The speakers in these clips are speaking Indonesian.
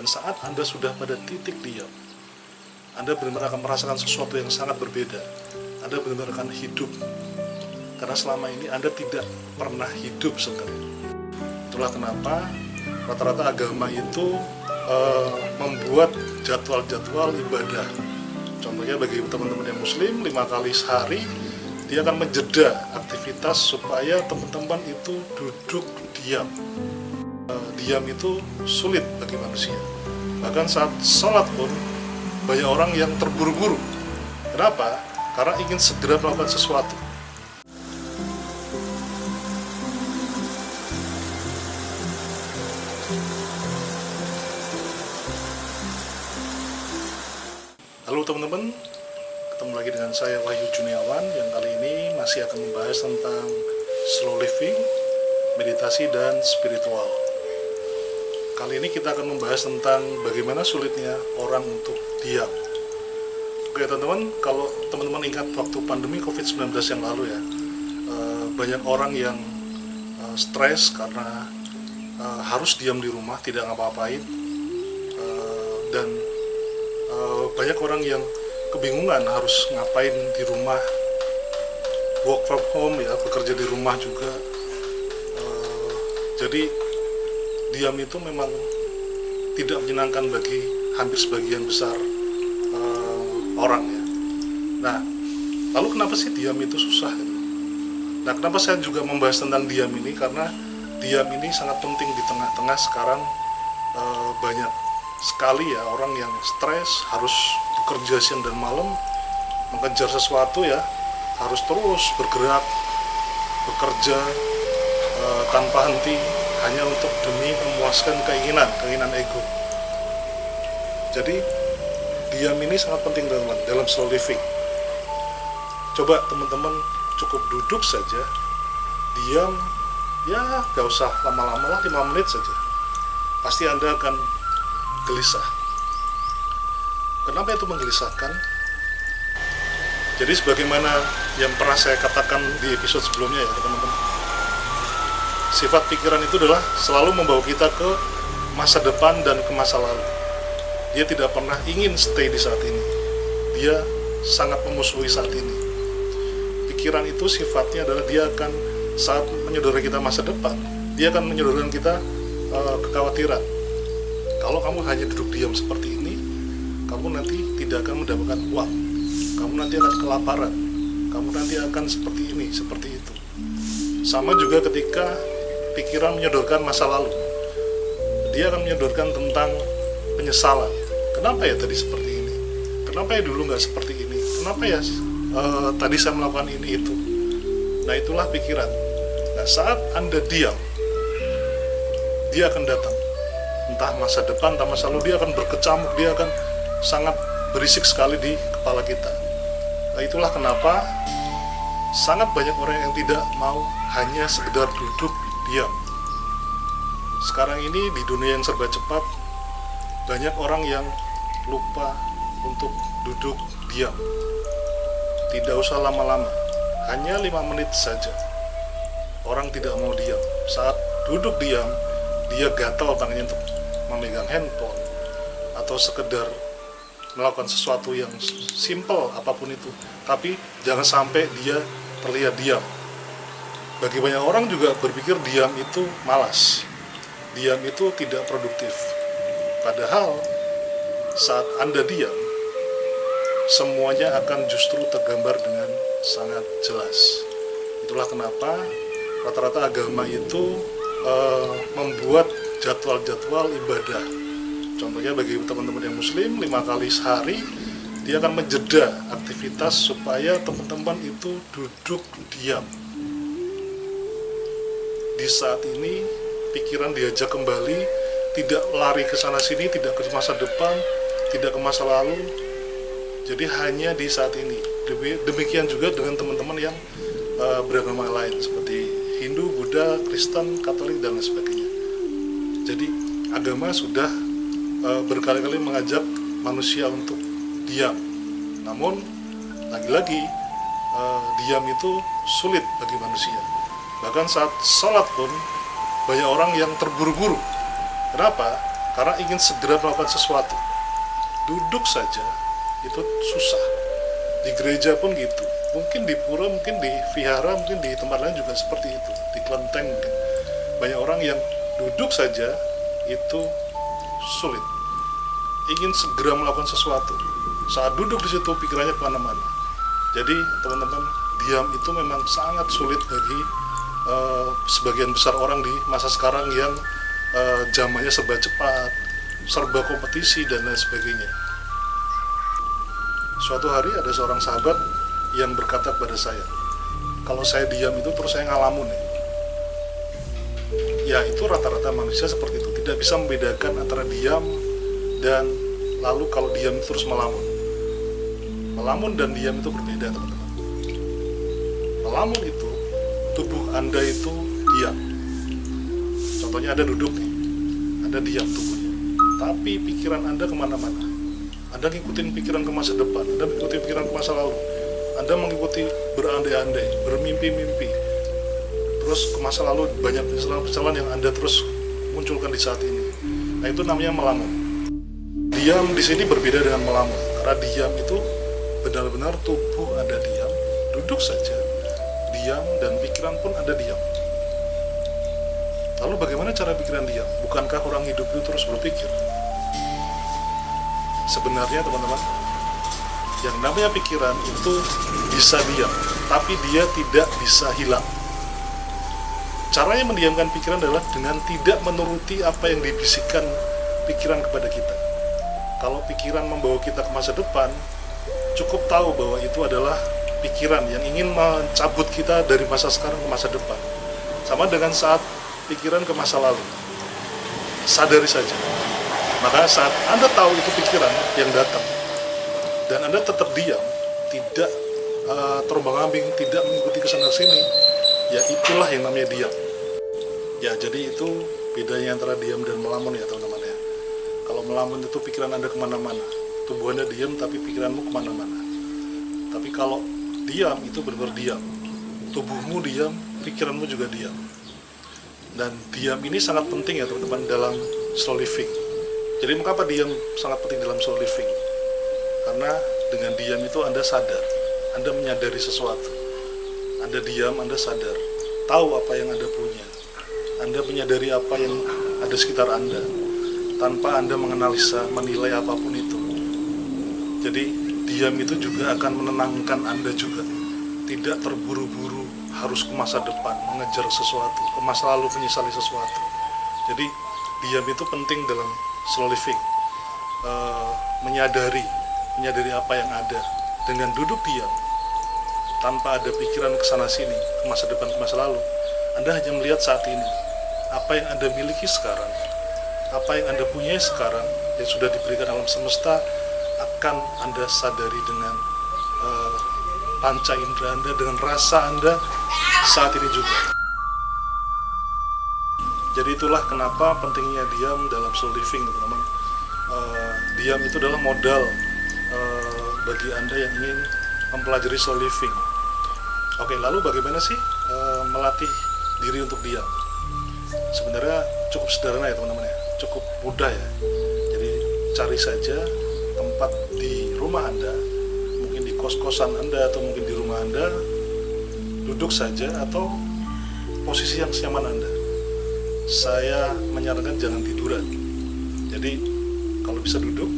Dan saat Anda sudah pada titik diam, Anda benar-benar akan merasakan sesuatu yang sangat berbeda. Anda benar-benar akan hidup. Karena selama ini Anda tidak pernah hidup sebenarnya. Itulah kenapa rata-rata agama itu membuat jadwal-jadwal ibadah. Contohnya bagi teman-teman yang muslim, 5 kali sehari dia akan menjeda aktivitas supaya teman-teman itu duduk diam. Diam itu sulit bagi manusia. Bahkan saat sholat pun banyak orang yang terburu-buru. Kenapa? Karena ingin segera melakukan sesuatu. Halo teman-teman, ketemu lagi dengan saya Wahyu Juniawan yang kali ini masih akan membahas tentang slow living, meditasi, dan spiritual. Kali ini kita akan membahas tentang bagaimana sulitnya orang untuk diam. Oke teman-teman, kalau teman-teman ingat waktu pandemi COVID-19 yang lalu ya, banyak orang yang stres karena harus diam di rumah, tidak ngapa-ngapain, dan banyak orang yang kebingungan harus ngapain di rumah, work from home ya, bekerja di rumah juga. Jadi diam itu memang tidak menyenangkan bagi hampir sebagian besar orang ya. Nah, lalu kenapa sih diam itu susah? Nah, kenapa saya juga membahas tentang diam ini? Karena diam ini sangat penting di tengah-tengah sekarang. Banyak sekali ya orang yang stres, harus bekerja siang dan malam, mengejar sesuatu ya, harus terus bergerak, bekerja tanpa henti, hanya untuk demi memuaskan keinginan ego. Jadi diam ini sangat penting dalam slow living. Coba teman-teman cukup duduk saja, diam, ya gak usah lama-lama lah, 5 menit saja. Pasti Anda akan gelisah. Kenapa itu menggelisahkan? Jadi sebagaimana yang pernah saya katakan di episode sebelumnya ya teman-teman, sifat pikiran itu adalah selalu membawa kita ke masa depan dan ke masa lalu. Dia tidak pernah ingin stay di saat ini. Dia sangat memusuhi saat ini. Pikiran itu sifatnya adalah dia akan, saat menyodorkan kita masa depan, dia akan menyodorkan kita kekhawatiran. Kalau kamu hanya duduk diam seperti ini, kamu nanti tidak akan mendapatkan uang. Kamu nanti akan kelaparan. Kamu nanti akan seperti ini, seperti itu. Sama juga ketika pikiran menyodorkan masa lalu. Dia akan menyodorkan tentang penyesalan. Kenapa ya tadi seperti ini? Kenapa ya dulu nggak seperti ini? Kenapa ya tadi saya melakukan ini itu? Nah, itulah pikiran. Nah, saat Anda diam, dia akan datang. Entah masa depan, entah masa lalu, dia akan berkecamuk, dia akan sangat berisik sekali di kepala kita. Nah, itulah kenapa sangat banyak orang yang tidak mau hanya sekedar duduk diam. Sekarang ini di dunia yang serba cepat, banyak orang yang lupa untuk duduk diam. Tidak usah lama-lama, hanya 5 menit saja. Orang tidak mau diam. Saat duduk diam, dia gatal tangannya untuk memegang handphone atau sekedar melakukan sesuatu yang simple apapun itu, tapi jangan sampai dia terlihat diam. Bagi banyak orang juga berpikir diam itu malas, diam itu tidak produktif. Padahal saat Anda diam, semuanya akan justru tergambar dengan sangat jelas. Itulah kenapa rata-rata agama itu membuat jadwal-jadwal ibadah. Contohnya bagi teman-teman yang muslim, 5 kali sehari dia akan menjeda aktivitas supaya teman-teman itu duduk diam. Di saat ini pikiran diajak kembali, tidak lari ke sana sini, tidak ke masa depan, tidak ke masa lalu. Jadi hanya di saat ini. Demikian juga dengan teman-teman yang beragama lain seperti Hindu, Buddha, Kristen, Katolik, dan lain sebagainya. Jadi agama sudah berkali-kali mengajak manusia untuk diam. Namun lagi-lagi diam itu sulit bagi manusia. Bahkan saat sholat pun banyak orang yang terburu-buru. Kenapa? karena ingin segera melakukan sesuatu. Duduk saja itu susah. Di gereja pun gitu, mungkin di pura, mungkin di vihara, mungkin di tempat lain juga seperti itu, di kelenteng mungkin. Banyak orang yang duduk saja itu sulit, ingin segera melakukan sesuatu. Saat duduk di situ pikirannya kemana-mana. Jadi teman-teman, diam itu memang sangat sulit bagi sebagian besar orang di masa sekarang yang zamannya serba cepat, serba kompetisi dan lain sebagainya. Suatu hari ada seorang sahabat yang berkata kepada saya, kalau saya diam itu terus saya ngalamun ya. Ya itu rata-rata manusia seperti itu, tidak bisa membedakan antara diam dan lalu kalau diam itu terus melamun. Melamun dan diam itu berbeda teman-teman. Melamun itu tubuh Anda itu diam. Contohnya Anda duduk nih, Anda diam tubuhnya, tapi pikiran Anda kemana-mana. Anda ngikutin pikiran ke masa depan, Anda mengikuti pikiran ke masa lalu, Anda mengikuti berandai-andai, bermimpi-mimpi, terus ke masa lalu banyak kesalahan yang Anda terus munculkan di saat ini. Nah itu namanya melamun. Diam di sini berbeda dengan melamun, karena diam itu benar-benar tubuh Anda diam, duduk saja, diam, dan pikiran pun Anda diam. Lalu bagaimana cara pikiran diam? Bukankah orang hidup itu terus berpikir? Sebenarnya teman-teman, yang namanya pikiran itu bisa diam, tapi dia tidak bisa hilang. Caranya mendiamkan pikiran adalah dengan tidak menuruti apa yang dibisikkan pikiran kepada kita. Kalau pikiran membawa kita ke masa depan, cukup tahu bahwa itu adalah pikiran yang ingin mencabut kita dari masa sekarang ke masa depan. Sama dengan saat pikiran ke masa lalu. Sadari saja. Maka saat Anda tahu itu pikiran yang datang, dan Anda tetap diam, tidak terombang-ambing, tidak mengikuti kesana sini, ya itulah yang namanya diam. Ya jadi itu bedanya antara diam dan melamun ya teman-teman ya. Kalau melamun itu pikiran Anda kemana-mana, tubuh Anda diam tapi pikiranmu kemana-mana. Tapi kalau diam itu benar-benar diam, tubuhmu diam, pikiranmu juga diam. Dan diam ini sangat penting ya teman-teman dalam slow living. Jadi mengapa diam sangat penting dalam slow living? Karena dengan diam itu Anda sadar, Anda menyadari sesuatu. Anda diam, Anda sadar, tahu apa yang Anda punya. Anda menyadari apa yang ada sekitar Anda, tanpa Anda menganalisa, menilai apapun itu. Jadi diam itu juga akan menenangkan Anda juga. Tidak terburu-buru harus ke masa depan, mengejar sesuatu, ke masa lalu menyesali sesuatu. Jadi diam itu penting dalam slow living, menyadari apa yang ada dengan duduk diam tanpa ada pikiran kesana sini, ke masa depan, ke masa lalu. Anda hanya melihat saat ini, apa yang Anda miliki sekarang, apa yang Anda punya sekarang yang sudah diberikan alam semesta akan Anda sadari dengan panca indera Anda, dengan rasa Anda saat ini juga. Jadi itulah kenapa pentingnya diam dalam slow living teman-teman. Diam itu adalah modal bagi Anda yang ingin mempelajari slow living. Oke, lalu bagaimana sih melatih diri untuk diam? Sebenarnya cukup sederhana ya teman-teman ya, cukup mudah ya. Jadi cari saja tempat di rumah Anda, mungkin di kos-kosan Anda atau mungkin di rumah Anda, duduk saja atau posisi yang senyaman Anda. Saya menyarankan jangan tiduran. Jadi kalau bisa duduk,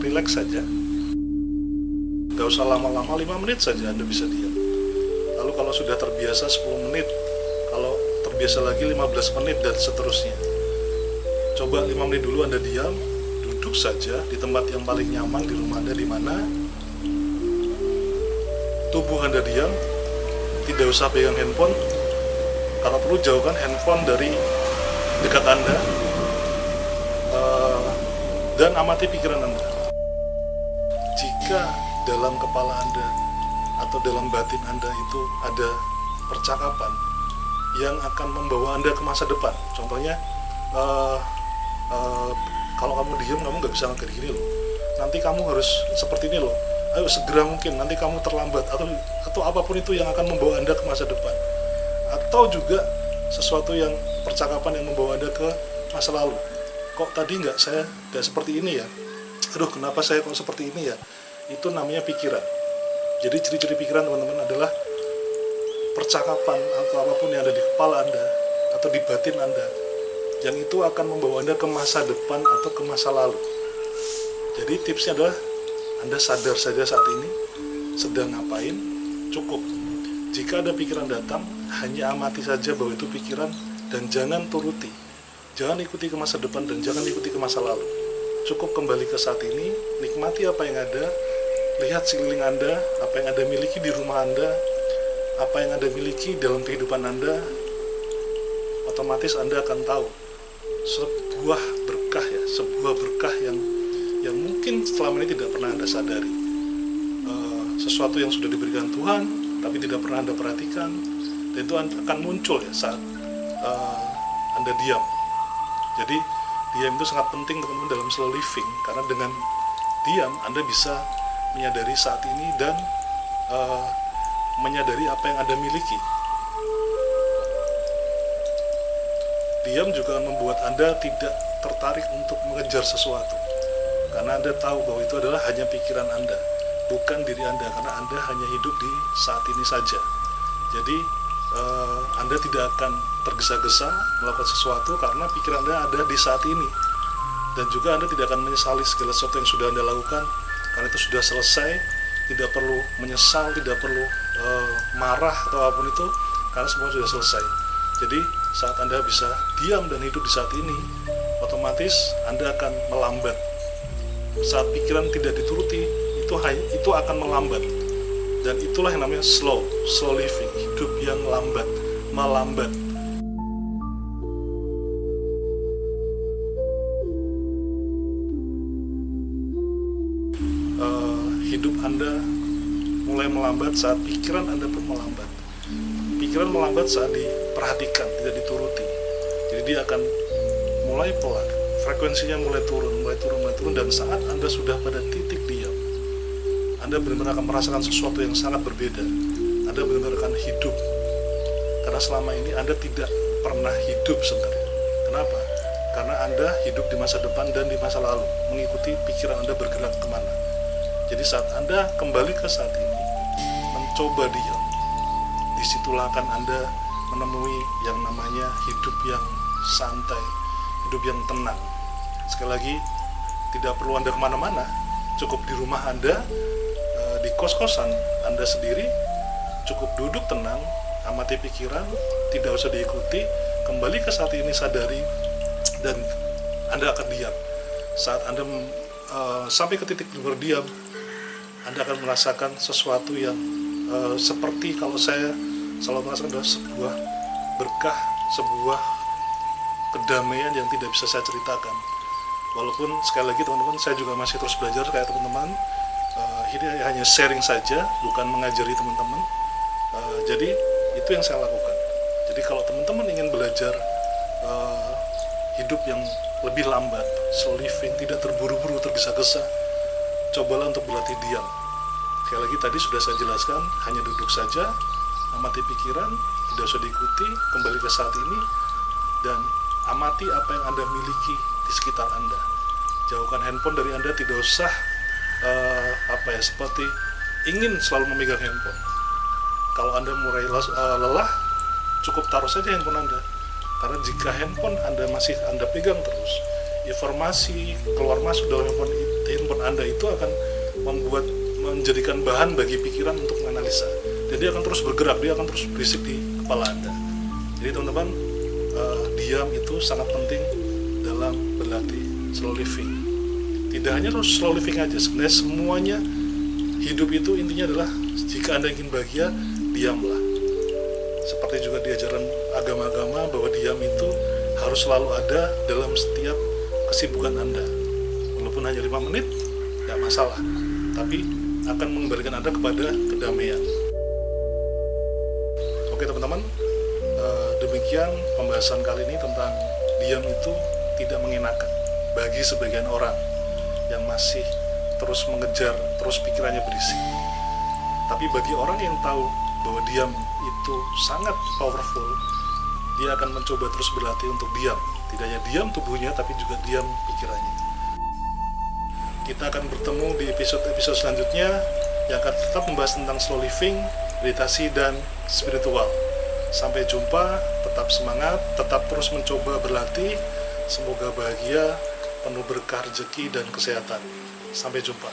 relax saja. Gak usah lama-lama, 5 menit saja Anda bisa diam. Lalu kalau sudah terbiasa 10 menit, kalau terbiasa lagi 15 menit dan seterusnya. Coba 5 menit dulu Anda diam, duduk saja di tempat yang paling nyaman di rumah Anda, di mana tubuh Anda diam, tidak usah pegang handphone. Kalau perlu jauhkan handphone dari dekat Anda, dan amati pikiran Anda. Jika dalam kepala Anda atau dalam batin Anda itu ada percakapan yang akan membawa Anda ke masa depan, contohnya kalau kamu diam, kamu nggak bisa kayak gini loh, nanti kamu harus seperti ini loh, ayo segera mungkin, nanti kamu terlambat, atau apapun itu yang akan membawa Anda ke masa depan. Atau juga sesuatu yang percakapan yang membawa Anda ke masa lalu. kok tadi saya nggak seperti ini ya, aduh kenapa saya kok seperti ini ya, itu namanya pikiran. Jadi ciri-ciri pikiran teman-teman adalah percakapan atau apapun yang ada di kepala Anda atau di batin Anda, yang itu akan membawa Anda ke masa depan atau ke masa lalu. Jadi tipsnya adalah Anda sadar saja saat ini sedang ngapain, cukup. Jika ada pikiran datang, hanya amati saja bahwa itu pikiran dan jangan turuti. Jangan ikuti ke masa depan dan jangan ikuti ke masa lalu. Cukup kembali ke saat ini, nikmati apa yang ada, lihat sekeliling Anda, apa yang Anda miliki di rumah Anda, apa yang Anda miliki dalam kehidupan Anda. Otomatis Anda akan tahu sebuah berkah yang mungkin selama ini tidak pernah Anda sadari. Sesuatu yang sudah diberikan Tuhan tapi tidak pernah Anda perhatikan, dan itu akan muncul ya saat Anda diam. Jadi diam itu sangat penting teman-teman dalam slow living, karena dengan diam Anda bisa menyadari saat ini dan menyadari apa yang Anda miliki. Diam juga membuat Anda tidak tertarik untuk mengejar sesuatu, karena Anda tahu bahwa itu adalah hanya pikiran Anda, bukan diri Anda, karena Anda hanya hidup di saat ini saja. Jadi Anda tidak akan tergesa-gesa melakukan sesuatu karena pikiran Anda ada di saat ini, dan juga Anda tidak akan menyesali segala sesuatu yang sudah Anda lakukan, karena itu sudah selesai. Tidak perlu menyesal, tidak perlu marah atau apapun itu, karena semua sudah selesai. Jadi saat Anda bisa diam dan hidup di saat ini, otomatis Anda akan melambat. Saat pikiran tidak dituruti, itu akan melambat, dan itulah yang namanya slow living, hidup yang melambat. Hidup Anda mulai melambat saat pikiran Anda pun melambat. Pikiran melambat saat diperhatikan, tidak dituruti. Jadi dia akan mulai pelan, frekuensinya mulai turun, dan saat Anda sudah pada titik diam, Anda benar-benar akan merasakan sesuatu yang sangat berbeda. Anda benar-benar akan hidup, karena selama ini Anda tidak pernah hidup sebenarnya. Kenapa? Karena Anda hidup di masa depan dan di masa lalu, mengikuti pikiran Anda bergerak kemana. Jadi saat Anda kembali ke saat ini, mencoba diam, disitulah akan Anda menemui yang namanya hidup yang santai, hidup yang tenang. Sekali lagi, tidak perlu Anda kemana-mana, cukup di rumah Anda, di kos-kosan Anda sendiri, cukup duduk tenang, amati pikiran, tidak usah diikuti, kembali ke saat ini, sadari, dan Anda akan diam. Saat Anda sampai ke titik berdiam, Anda akan merasakan sesuatu yang seperti kalau saya selalu merasakan adalah sebuah berkah, sebuah kedamaian yang tidak bisa saya ceritakan. Walaupun sekali lagi teman-teman, saya juga masih terus belajar kayak teman-teman. Ini hanya sharing saja, bukan mengajari teman-teman. Jadi itu yang saya lakukan. Jadi kalau teman-teman ingin belajar hidup yang lebih lambat, slow living, tidak terburu-buru, tergesa-gesa, cobalah untuk berlatih diam. Sekali lagi tadi sudah saya jelaskan, hanya duduk saja, amati pikiran, tidak usah diikuti, kembali ke saat ini, dan amati apa yang Anda miliki di sekitar Anda. Jauhkan handphone dari Anda, tidak usah seperti ingin selalu memegang handphone. Kalau Anda mulai lelah, cukup taruh saja handphone Anda. Karena jika handphone Anda masih Anda pegang terus, informasi keluar masuk dalam handphone Anda itu akan menjadikan bahan bagi pikiran untuk menganalisa. Jadi dia akan terus bergerak, dia akan terus berisik di kepala Anda. Jadi teman-teman, diam itu sangat penting dalam berlatih slow living. Tidak hanya terus slow living aja, sebenarnya semuanya hidup itu intinya adalah jika Anda ingin bahagia, diamlah. Seperti juga di ajaran agama-agama bahwa diam itu harus selalu ada dalam setiap kesibukan Anda. Walaupun hanya 5 menit, tidak masalah, tapi akan mengembalikan Anda kepada kedamaian. Oke teman-teman, demikian pembahasan kali ini tentang diam itu tidak mengenakan bagi sebagian orang yang masih terus mengejar, terus pikirannya berisik. Tapi bagi orang yang tahu bahwa diam itu sangat powerful, dia akan mencoba terus berlatih untuk diam. Tidak hanya diam tubuhnya, tapi juga diam pikirannya. Kita akan bertemu di episode-episode selanjutnya yang akan tetap membahas tentang slow living, meditasi, dan spiritual. Sampai jumpa, tetap semangat, tetap terus mencoba berlatih. Semoga bahagia, penuh berkah rezeki dan kesehatan. Sampai jumpa.